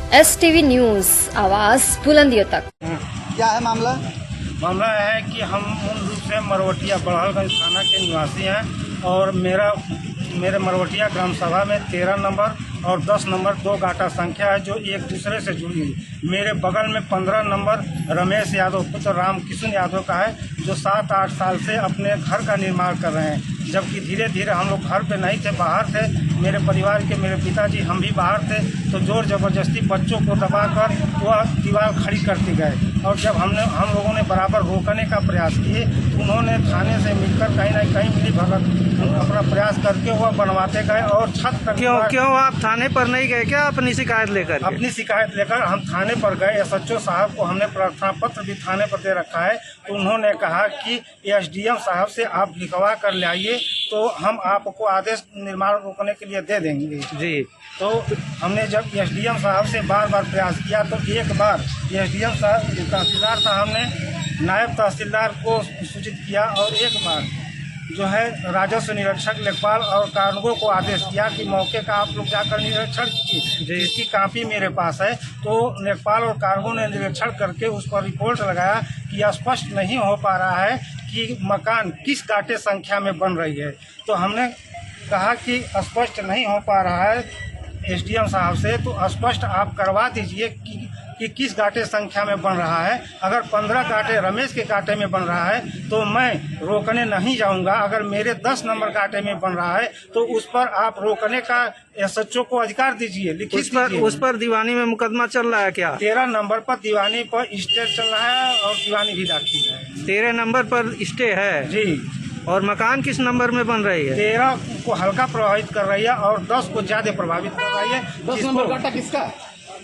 STV news, आवाज बुलंदियों तक। क्या है मामला? मामला है कि हम मूल रूप से मरवटिया बड़हलगंज थाना के निवासी हैं और मेरे मरवटिया ग्राम सभा में 13 नंबर और 10 नंबर 2 गाटा संख्या है जो एक दूसरे से जुड़ी हुई। मेरे बगल में 15 नंबर रमेश यादव पुत्र रामकिशन यादव का है जो 7-8 साल से अपने घर का निर्माण कर रहे हैं, जबकि धीरे धीरे हम लोग घर पे नहीं थे, बाहर थे। मेरे परिवार के मेरे पिताजी हम भी बाहर थे, तो जोर जबरदस्ती बच्चों को दबाकर वह दीवार खड़ी करते गए और जब हम लोगों ने बराबर रोकने का प्रयास किए तो उन्होंने थाने से मिलकर कहीं ना कहीं मिली भगत अपना प्रयास करके वह बनवाते गए और छत तक। क्यों आप थाने पर नहीं गए क्या अपनी शिकायत लेकर? अपनी शिकायत लेकर हम थाने पर गए। SHO साहब को हमने प्रार्थना पत्र भी थाने पर दे रखा है, तो उन्होंने कहा कि SDM साहब से आप लिखवा कर ले आइए तो हम आपको आदेश निर्माण रोकने के लिए दे देंगे जी। तो हमने जब SDM साहब से बार बार प्रयास किया तो एक बार SDM साहब तहसीलदार साहब ने नायब तहसीलदार को सूचित किया और एक बार जो है राजस्व निरीक्षक लेखपाल और कार्गो को आदेश दिया कि मौके का आप लोग जाकर निरीक्षण कीजिए, जिसकी कापी मेरे पास है। तो लेखपाल और कार्गो ने निरीक्षण करके उस पर रिपोर्ट लगाया कि स्पष्ट नहीं हो पा रहा है कि मकान किस गाटे संख्या में बन रही है। तो हमने कहा कि स्पष्ट नहीं हो पा रहा है SDM साहब से, तो स्पष्ट आप करवा दीजिए कि किस गाटे संख्या में बन रहा है। अगर 15 गाटे रमेश के गाटे में बन रहा है तो मैं रोकने नहीं जाऊंगा। अगर मेरे 10 नंबर गाटे में बन रहा है तो उस पर आप रोकने का SHO को अधिकार दीजिए, लिखित उस पर दीवानी में मुकदमा चल रहा है क्या? 13 नंबर पर दीवानी पर स्टे चल रहा है और दीवानी भी दाखिल है। 13 नंबर पर स्टे है जी। और मकान किस नंबर में बन रही है? 13 को हल्का प्रभावित कर रही है और 10 को ज्यादा प्रभावित कर रही है। 10 नंबर गाटा किसका?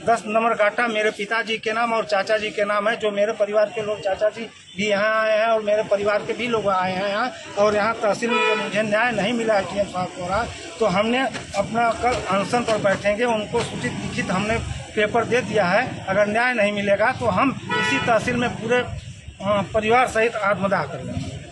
10 नंबर गाटा मेरे पिताजी के नाम और चाचा जी के नाम है, जो मेरे परिवार के लोग, चाचा जी भी यहाँ आए हैं और मेरे परिवार के भी लोग आए हैं यहाँ। और यहाँ तहसील में जब मुझे न्याय नहीं मिला है TM साहब को रहा, तो हमने अपना कल अनशन पर बैठेंगे। उनको सूचित लिखित हमने पेपर दे दिया है। अगर न्याय नहीं मिलेगा तो हम इसी तहसील में पूरे परिवार सहित आत्मदाह कर लेंगे।